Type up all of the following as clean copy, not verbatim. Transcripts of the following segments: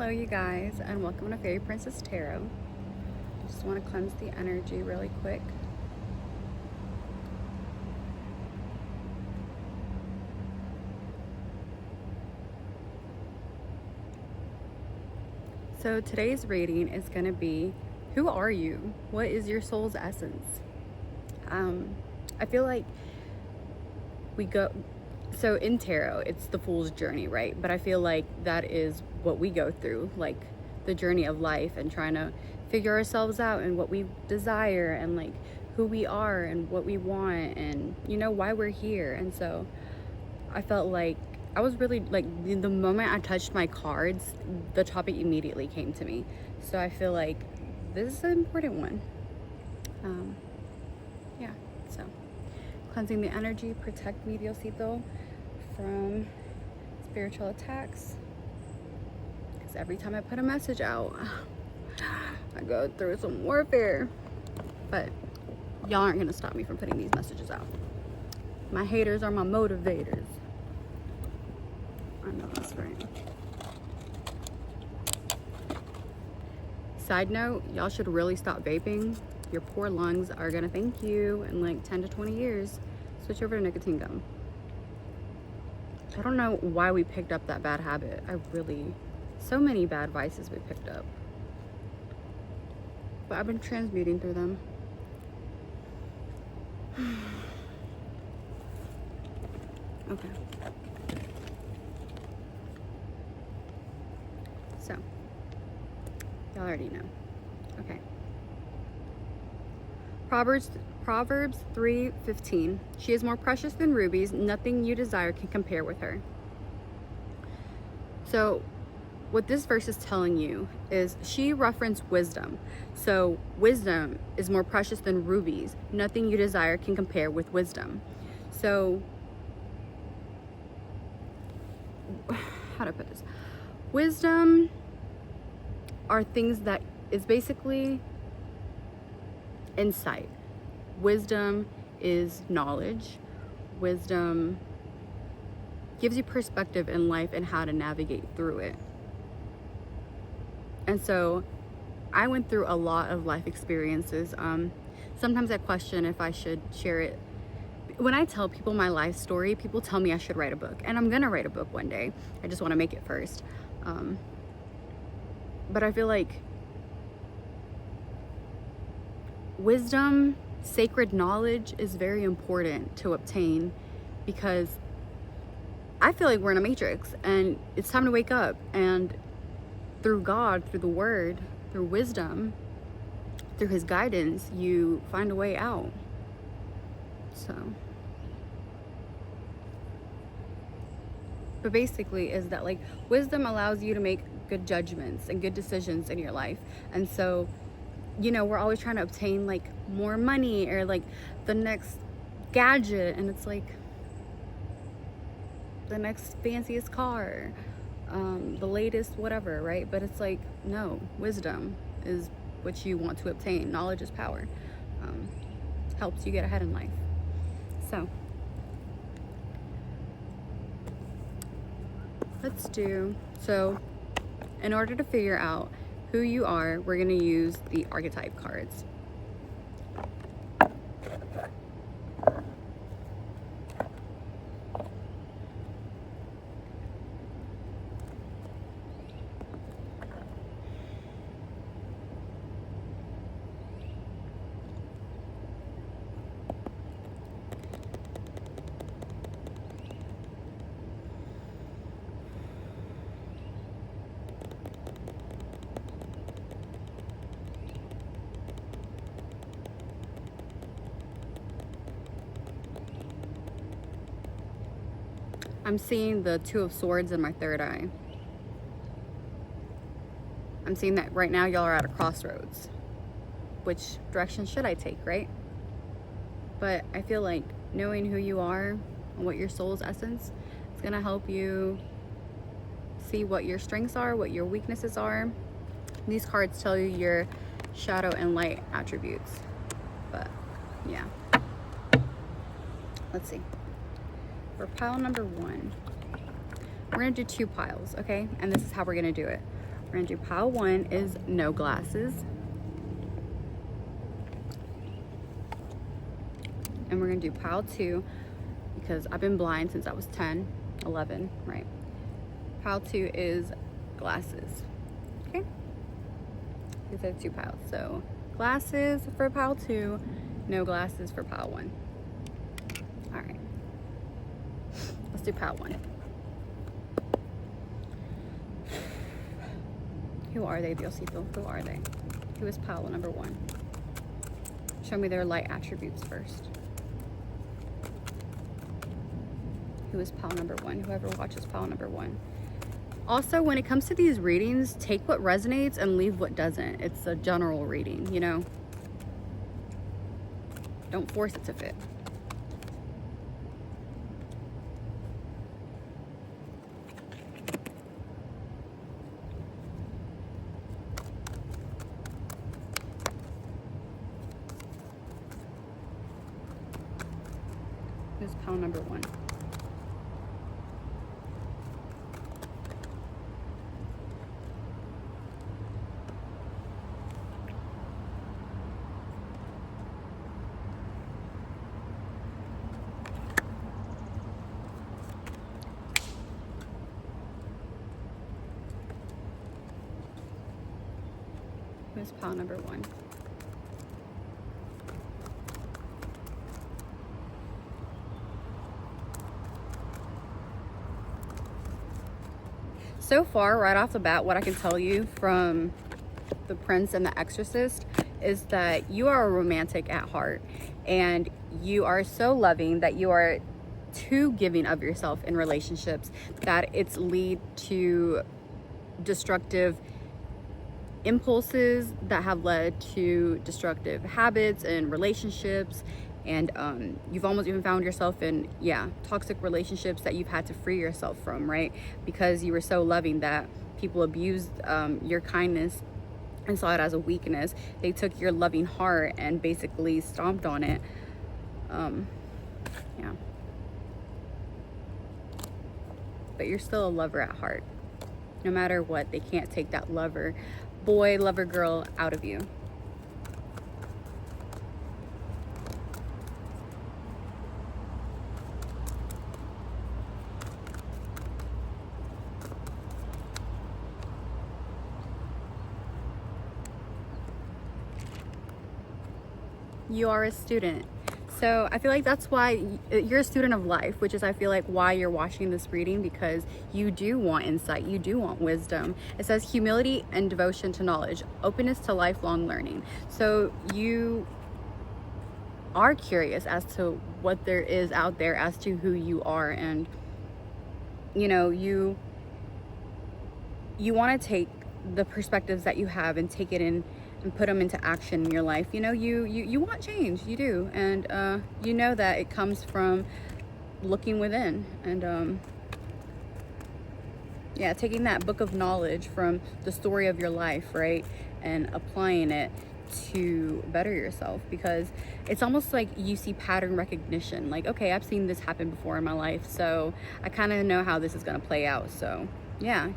Hello you guys, and welcome to Fairy Princess Tarot. Just want to cleanse the energy really quick. So today's reading is going to be, who are you? What is your soul's essence? I feel like so in tarot, it's the fool's journey, right? But I feel like that is what we go through, like the journey of life and trying to figure ourselves out and what we desire and like who we are and what we want and why we're here. And so I felt like I was really like, the moment I touched my cards, the topic immediately came to me. So I feel like this is an important one. Yeah, so cleansing the energy, protect me, Diosito, from spiritual attacks. Because every time I put a message out, I go through some warfare. But y'all aren't gonna stop me from putting these messages out. My haters are my motivators. I know that's right. Side note, y'all should really stop vaping. Your poor lungs are gonna thank you in like 10 to 20 years. Switch over to nicotine gum. I don't know why we picked up that bad habit. So many bad vices we picked up. But I've been transmuting through them. Okay. So, y'all already know. Okay. Proverbs 3:15. She is more precious than rubies. Nothing you desire can compare with her. So what this verse is telling you is she referenced wisdom. So wisdom is more precious than rubies. Nothing you desire can compare with wisdom. So how do I put this? Wisdom are things that is basically insight. Wisdom is knowledge. Wisdom gives you perspective in life and how to navigate through it. And so I went through a lot of life experiences. Sometimes I question if I should share it. When I tell people my life story, people tell me I should write a book, and I'm gonna write a book one day. I just want to make it first. But I feel like wisdom, sacred knowledge is very important to obtain, because I feel like we're in a matrix and it's time to wake up, and through God, through the word, through wisdom, through his guidance, you find a way out. So, but basically is that like wisdom allows you to make good judgments and good decisions in your life. And so we're always trying to obtain like more money or like the next gadget, and it's like the next fanciest car, the latest whatever, right? But it's like, no, wisdom is what you want to obtain. Knowledge is power. Helps you get ahead in life. So in order to figure out who you are, we're going to use the archetype cards. I'm seeing the Two of Swords in my third eye. I'm seeing that right now y'all are at a crossroads. Which direction should I take, right? But I feel like knowing who you are and what your soul's essence is going to help you see what your strengths are, what your weaknesses are. These cards tell you your shadow and light attributes. But yeah. Let's see. For pile number 1, we're gonna do 2 piles, okay? And this is how we're gonna do it. We're gonna do pile 1 is no glasses. And we're gonna do pile 2 because I've been blind since I was 10, 11, right? Pile 2 is glasses, okay? These are 2 piles. So glasses for pile 2, no glasses for pile 1. All right, let's do pile 1. Who are they, Diosito? Who are they? Who is pile number 1? Show me their light attributes first. Who is pile number 1? Whoever watches pile number 1. Also, when it comes to these readings, take what resonates and leave what doesn't. It's a general reading, you know? Don't force it to fit. Who's pile number 1? Who's pile number 1? So far, right off the bat, what I can tell you from the Prince and the Exorcist is that you are a romantic at heart, and you are so loving that you are too giving of yourself in relationships that it's lead to destructive impulses that have led to destructive habits and relationships. And you've almost even found yourself in, toxic relationships that you've had to free yourself from, right? Because you were so loving that people abused your kindness and saw it as a weakness. They took your loving heart and basically stomped on it. But you're still a lover at heart. No matter what, they can't take that lover boy, lover girl out of you. You are a student. So I feel like that's why you're a student of life, which is, I feel like, why you're watching this reading, because you do want insight, you do want wisdom. It says humility and devotion to knowledge, openness to lifelong learning. So you are curious as to what there is out there, as to who you are, and you know, you want to take the perspectives that you have and take it in and put them into action in your life. You know, you want change, you do, and you know that it comes from looking within, and taking that book of knowledge from the story of your life, right, and applying it to better yourself, because it's almost like you see pattern recognition, like, okay, I've seen this happen before in my life, so I kind of know how this is going to play out. So yeah.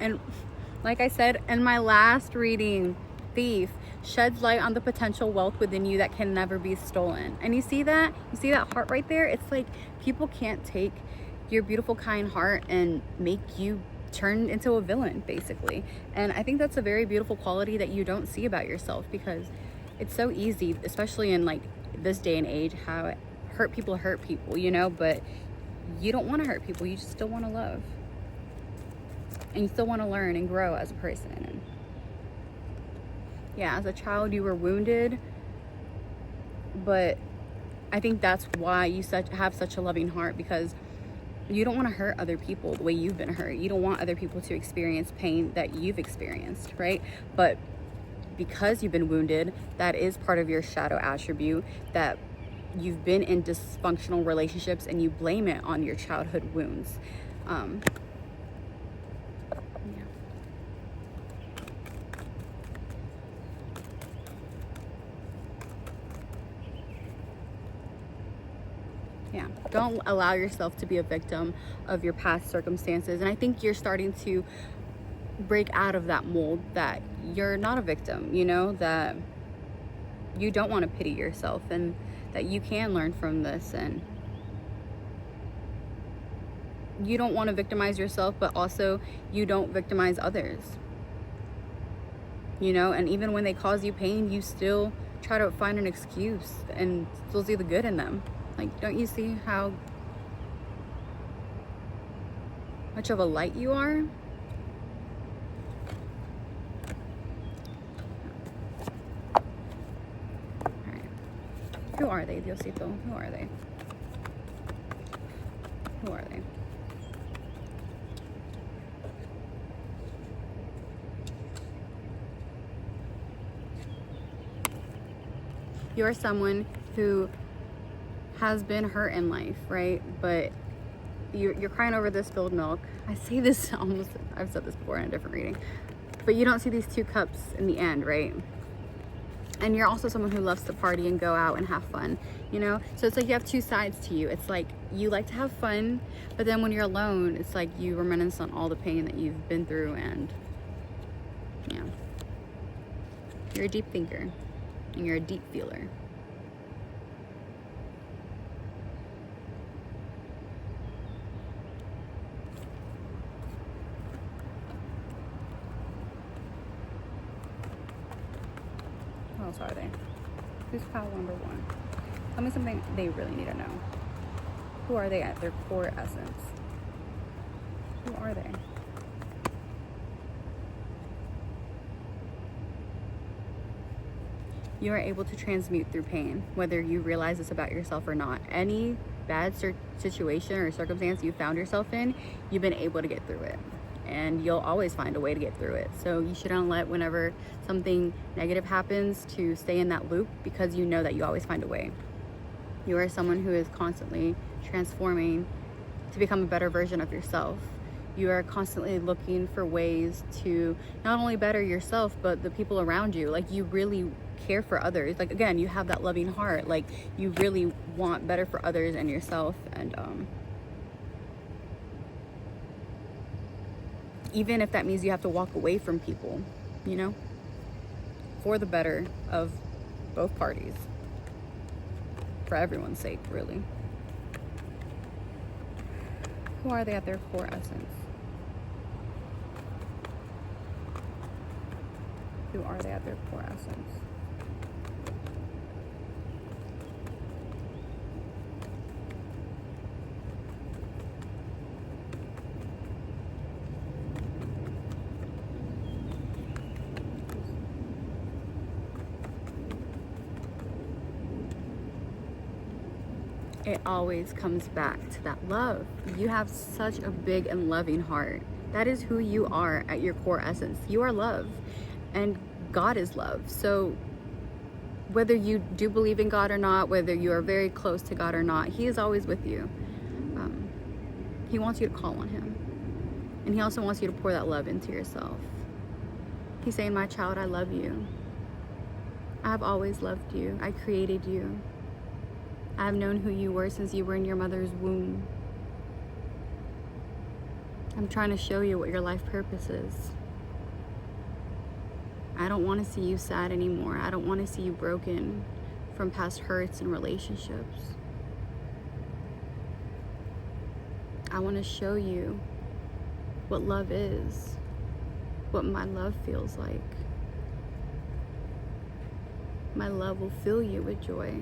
And like I said in my last reading, Thief sheds light on the potential wealth within you that can never be stolen. And you see that? You see that heart right there? It's like people can't take your beautiful, kind heart and make you turn into a villain, basically. And I think that's a very beautiful quality that you don't see about yourself, because it's so easy, especially in like this day and age, how hurt people, you know, but you don't want to hurt people. You just still want to love. And you still want to learn and grow as a person. And yeah, as a child you were wounded, but I think that's why you have such a loving heart, because you don't want to hurt other people the way you've been hurt. You don't want other people to experience pain that you've experienced, right? But because you've been wounded, that is part of your shadow attribute, that you've been in dysfunctional relationships and you blame it on your childhood wounds. Yeah, don't allow yourself to be a victim of your past circumstances. And I think you're starting to break out of that mold that you're not a victim, you know, that you don't want to pity yourself, and that you can learn from this, and you don't want to victimize yourself, but also you don't victimize others, you know. And even when they cause you pain, you still try to find an excuse and still see the good in them. Like, don't you see how much of a light you are? All right. Who are they, Diosito? Who are they? Who are they? You're someone who has been hurt in life, right? But you're crying over this spilled milk. I say this almost, I've said this before in a different reading, but you don't see these 2 cups in the end, right? And you're also someone who loves to party and go out and have fun, you know? So it's like you have 2 sides to you. It's like you like to have fun, but then when you're alone, it's like you reminisce on all the pain that you've been through. And yeah, you're a deep thinker and you're a deep feeler. Who else are they? Who's pile number 1? Tell me something they really need to know. Who are they at their core essence? Who are they? You are able to transmute through pain, whether you realize this about yourself or not. Any bad situation or circumstance you found yourself in, you've been able to get through it. And you'll always find a way to get through it. So you shouldn't let whenever something negative happens to stay in that loop, because you know that you always find a way. You are someone who is constantly transforming to become a better version of yourself. You are constantly looking for ways to not only better yourself, but the people around you. Like, you really care for others. Like, again, you have that loving heart. Like, you really want better for others and yourself. And even if that means you have to walk away from people, you know, for the better of both parties, for everyone's sake, really. Who are they at their core essence? Who are they at their core essence? It always comes back to that love. You have such a big and loving heart. That is who you are at your core essence. You are love, and God is love. So whether you do believe in God or not, whether you are very close to God or not, He is always with you. He wants you to call on Him, and He also wants you to pour that love into yourself. He's saying, my child, I love you. I've always loved you. I created you. I've known who you were since you were in your mother's womb. I'm trying to show you what your life purpose is. I don't want to see you sad anymore. I don't want to see you broken from past hurts and relationships. I want to show you what love is, what my love feels like. My love will fill you with joy.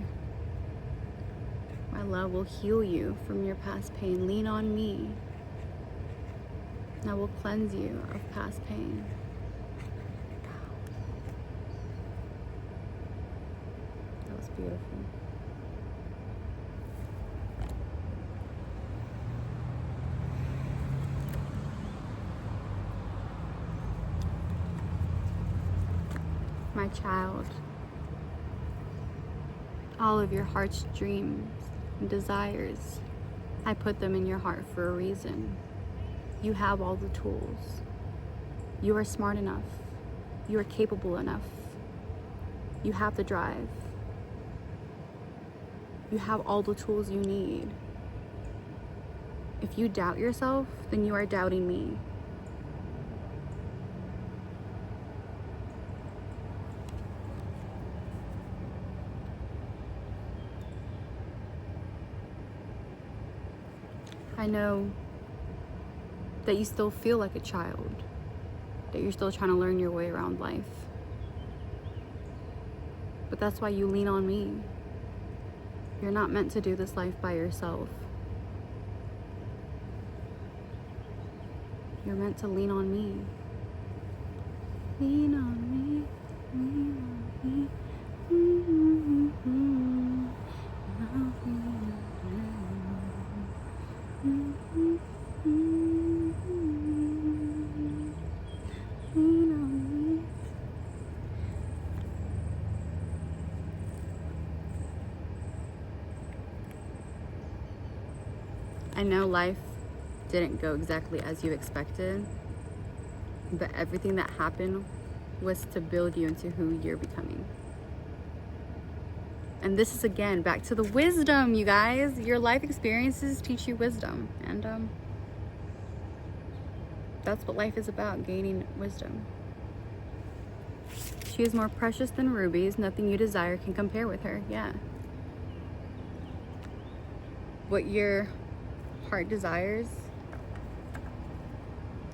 My love will heal you from your past pain. Lean on me, and I will cleanse you of past pain. That was beautiful. My child, all of your heart's dreams and desires, I put them in your heart for a reason. You have all the tools. You are smart enough. You are capable enough. You have the drive. You have all the tools you need. If you doubt yourself, then you are doubting me. I know that you still feel like a child, that you're still trying to learn your way around life. But that's why you lean on me. You're not meant to do this life by yourself. You're meant to lean on me. Lean on me, lean on me. Lean on me. I know life didn't go exactly as you expected, but everything that happened was to build you into who you're becoming. And this is, again, back to the wisdom, you guys. Your life experiences teach you wisdom, and that's what life is about, gaining wisdom. She is more precious than rubies. Nothing you desire can compare with her. Yeah. What your heart desires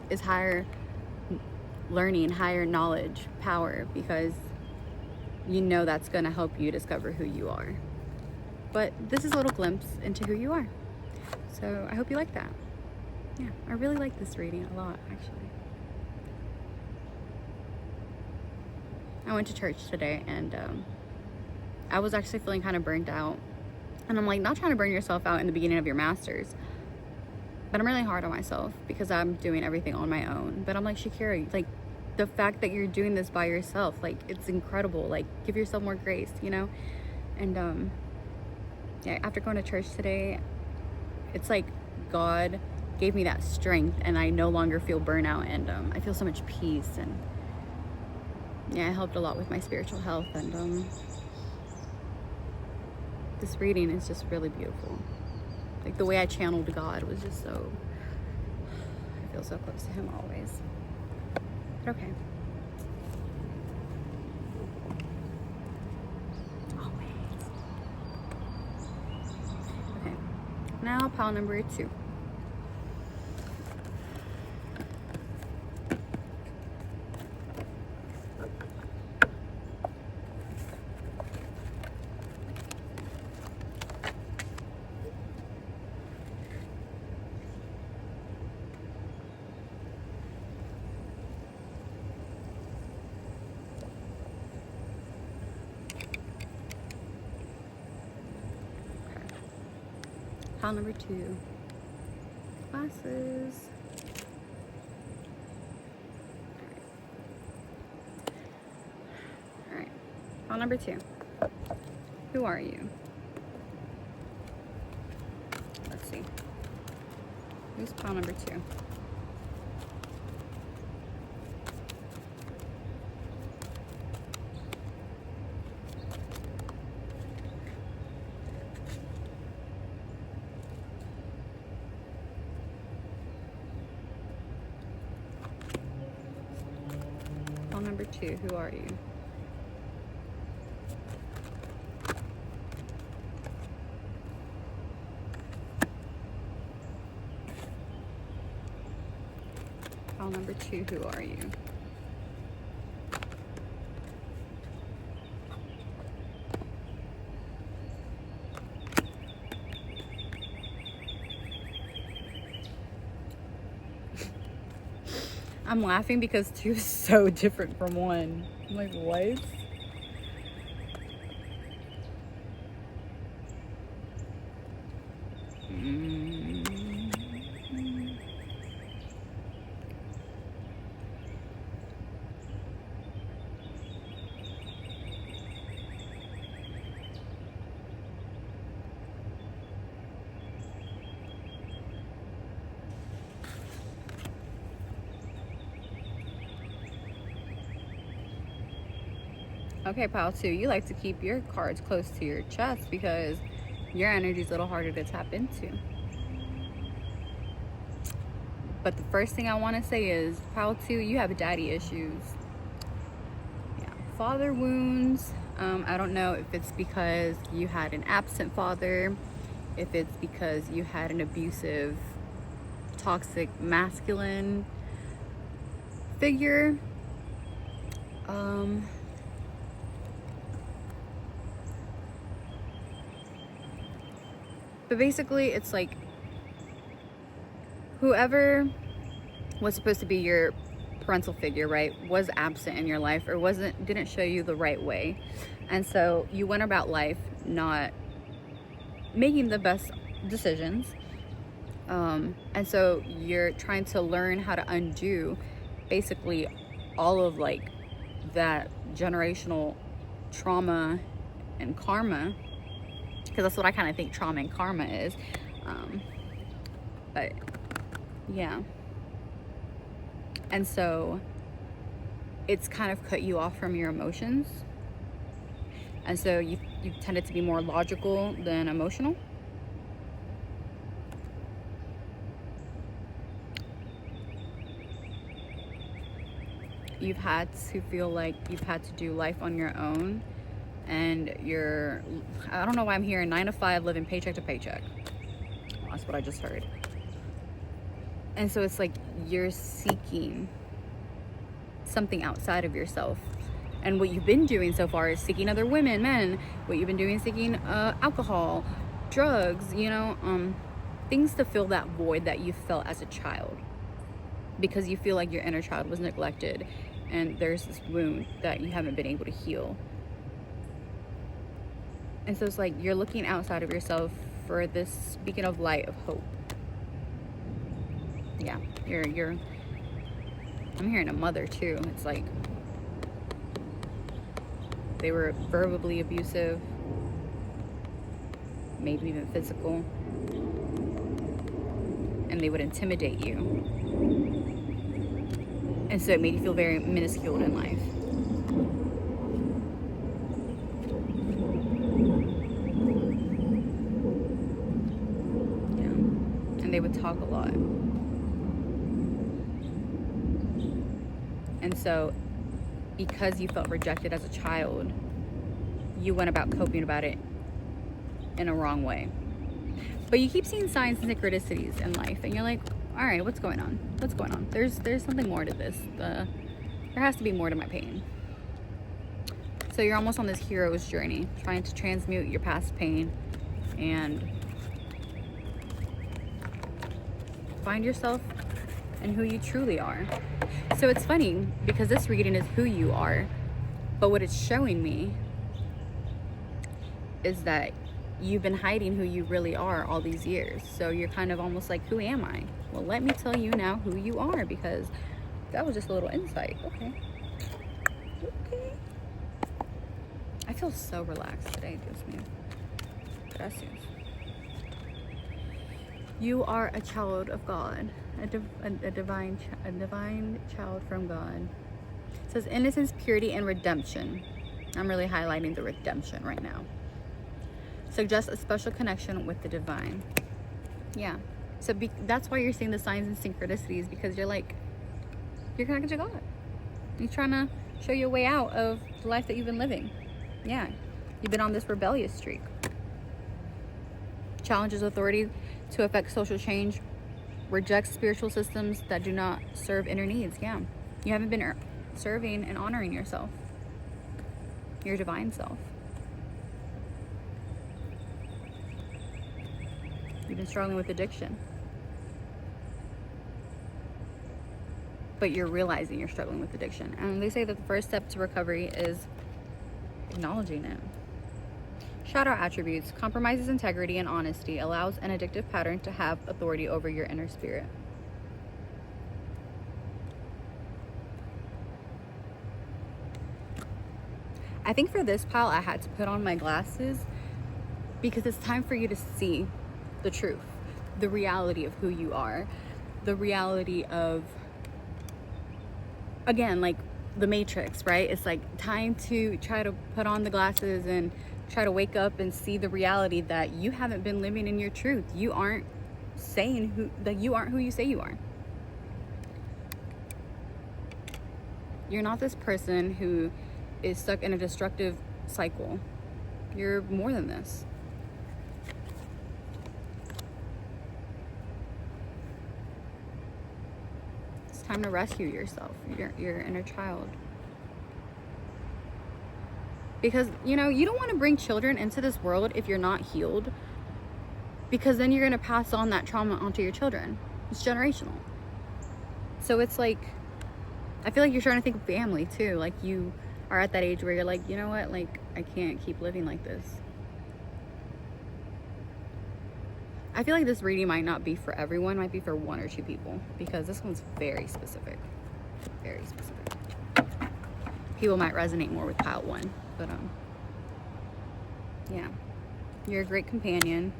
is higher learning, higher knowledge, power, because you know that's going to help you discover who you are. But this is a little glimpse into who you are. So I hope you like that. Yeah, I really like this reading a lot, actually. I went to church today, and I was actually feeling kind of burnt out. And I'm like, not trying to burn yourself out in the beginning of your master's, but I'm really hard on myself because I'm doing everything on my own. But I'm like, Shakira, like, the fact that you're doing this by yourself, like, it's incredible. Like, give yourself more grace, you know? And yeah, after going to church today, it's like God gave me that strength, and I no longer feel burnout, and I feel so much peace. And yeah, it helped a lot with my spiritual health. And this reading is just really beautiful. Like, the way I channeled God was just so, I feel so close to him always. But okay. Always. Okay. Now pile number 2. Pile number 2. Glasses. Alright. Pile number 2. Who are you? Let's see. Who's pile number 2? Number 2, who are you? Pile number 2, who are you? I'm laughing because 2 is so different from 1. I'm like, what? Okay, pile 2, you like to keep your cards close to your chest because your energy is a little harder to tap into. But the first thing I want to say is, pile 2, you have daddy issues. Yeah, father wounds. I don't know if it's because you had an absent father, if it's because you had an abusive, toxic, masculine figure. But basically, it's like whoever was supposed to be your parental figure, right, was absent in your life, or didn't show you the right way. And so you went about life not making the best decisions. And so you're trying to learn how to undo basically all of like that generational trauma and karma, because that's what I kind of think trauma and karma is. But yeah. And so it's kind of cut you off from your emotions. And so you tended to be more logical than emotional. You've had to feel like you've had to do life on your own, and I don't know why I'm hearing 9 to 5, living paycheck to paycheck. Well, that's what I just heard. And so it's like you're seeking something outside of yourself. And what you've been doing so far is seeking other women, men. What you've been doing is seeking alcohol, drugs, things to fill that void that you felt as a child. Because you feel like your inner child was neglected, and there's this wound that you haven't been able to heal. And so it's like you're looking outside of yourself for this beacon of light, of hope. Yeah, I'm hearing a mother too. It's like they were verbally abusive, maybe even physical, and they would intimidate you. And so it made you feel very minuscule in life. Yeah. And they would talk a lot. And so because you felt rejected as a child, you went about coping about it in a wrong way. But you keep seeing signs and synchronicities in life, and you're like, all right, what's going on? What's going on? There's something more to this. There has to be more to my pain. So you're almost on this hero's journey, trying to transmute your past pain and find yourself and who you truly are. So it's funny because this reading is who you are, but what it's showing me is that you've been hiding who you really are all these years. So you're kind of almost like, who am I? Well, let me tell you now who you are, because that was just a little insight. Okay. I feel so relaxed today, Dios mío. Gracias. You are a child of God, a divine child from God. It says innocence, purity, and redemption. I'm really highlighting the redemption right now. Suggests a special connection with the divine. Yeah. So that's why you're seeing the signs and synchronicities, because you're connected to God. He's trying to show you a way out of the life that you've been living. Yeah. You've been on this rebellious streak. Challenges authority to affect social change. Rejects spiritual systems that do not serve inner needs. Yeah. You haven't been serving and honoring yourself. Your divine self. You've been struggling with addiction. But you're realizing you're struggling with addiction. And they say that the first step to recovery is acknowledging it. Shadow attributes. Compromises integrity and honesty. Allows an addictive pattern to have authority over your inner spirit. I think for this pile, I had to put on my glasses because it's time for you to see the truth, the reality of who you are, the reality of, again, like the Matrix, right? It's like time to try to put on the glasses and try to wake up and see the reality that you haven't been living in your truth. You aren't saying you aren't who you say you are. You're not this person who is stuck in a destructive cycle. You're more than this. It's time to rescue yourself, your inner child. Because, you know, you don't want to bring children into this world if you're not healed. Because then you're going to pass on that trauma onto your children. It's generational. So it's like, I feel like you're trying to think of family too. Like you are at that age where you're like, you know what? Like, I can't keep living like this. I feel like this reading might not be for everyone. It might be for 1 or 2 people. Because this one's very specific. Very specific. People might resonate more with pile 1. But, yeah. You're a great companion.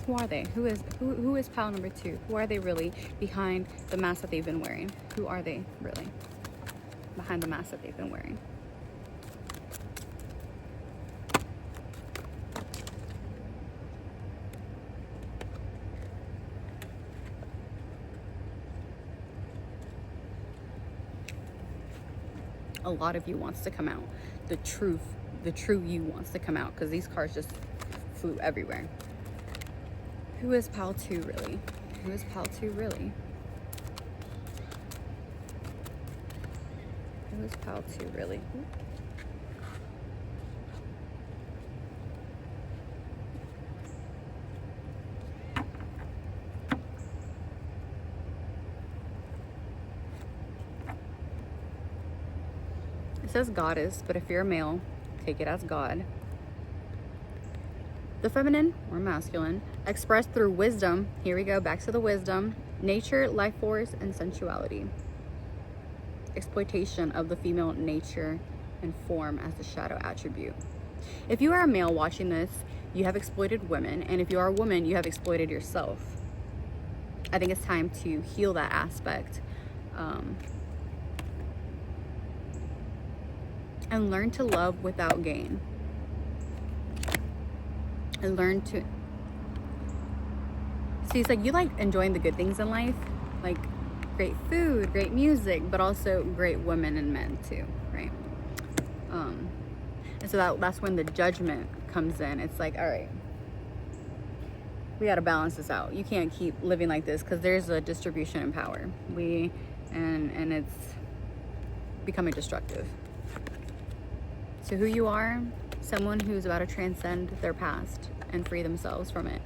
Who are they? Who is pile number 2? Who are they really behind the mask that they've been wearing? Who are they really behind the mask that they've been wearing? A lot of you wants to come out. The true you wants to come out, because these cards just flew everywhere. Who is pile 2 really? Who is pile 2 really? Who is pile 2 really? It says goddess, but if you're a male, take it as God. The feminine or masculine, expressed through wisdom. Here we go, back to the wisdom. Nature, life force, and sensuality. Exploitation of the female nature and form as the shadow attribute. If you are a male watching this, you have exploited women. And if you are a woman, you have exploited yourself. I think it's time to heal that aspect. And learn to love without gain. And learn to see, it's like you like enjoying the good things in life, like great food, great music, but also great women and men too, right? And so that's when the judgment comes in. It's like, all right, we got to balance this out. You can't keep living like this, because there's a distribution in power. And it's becoming destructive. So who you are, someone who's about to transcend their past and free themselves from it.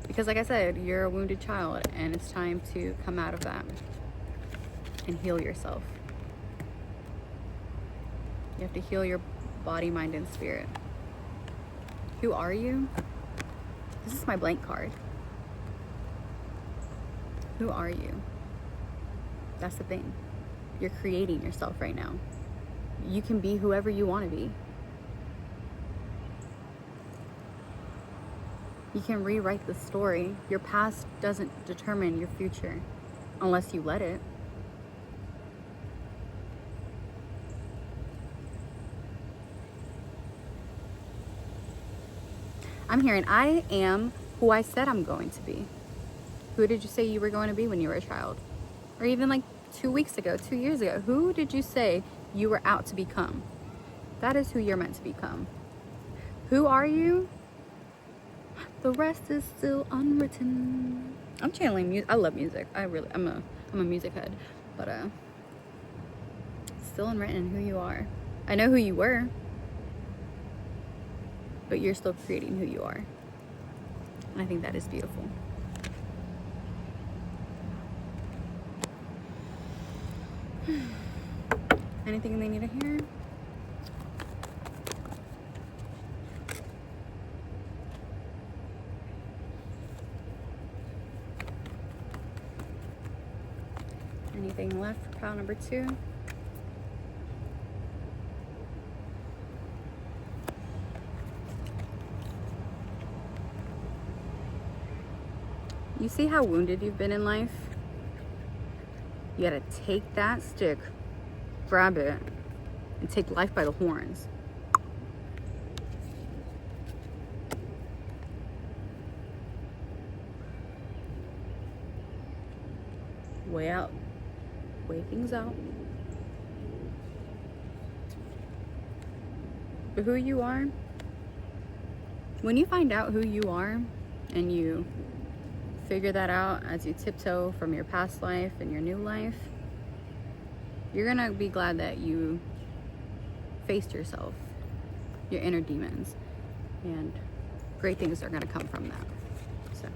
Because like I said, you're a wounded child, and it's time to come out of that and heal yourself. You have to heal your body, mind, and spirit. Who are you? This is my blank card. Who are you? That's the thing. You're creating yourself right now. You can be whoever you want to be. You can rewrite the story. Your past doesn't determine your future unless you let it. I'm hearing, I am who I said I'm going to be. Who did you say you were going to be when you were a child? Or even like 2 weeks ago, 2 years ago, who did you say you were out to become? That is who you're meant to become. Who are you? The rest is still unwritten. I'm channeling music. I love music. I'm a music head, but still unwritten who you are. I know who you were, but you're still creating who you are. And I think that is beautiful. Anything they need to hear? Anything left for pile number 2? You see how wounded you've been in life? You gotta take that stick, grab it, and take life by the horns. Weigh things out. But who you are, when you find out who you are and you figure that out as you tiptoe from your past life and your new life, you're gonna be glad that you faced yourself, your inner demons, and great things are gonna come from that. So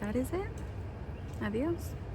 that is it. Adios.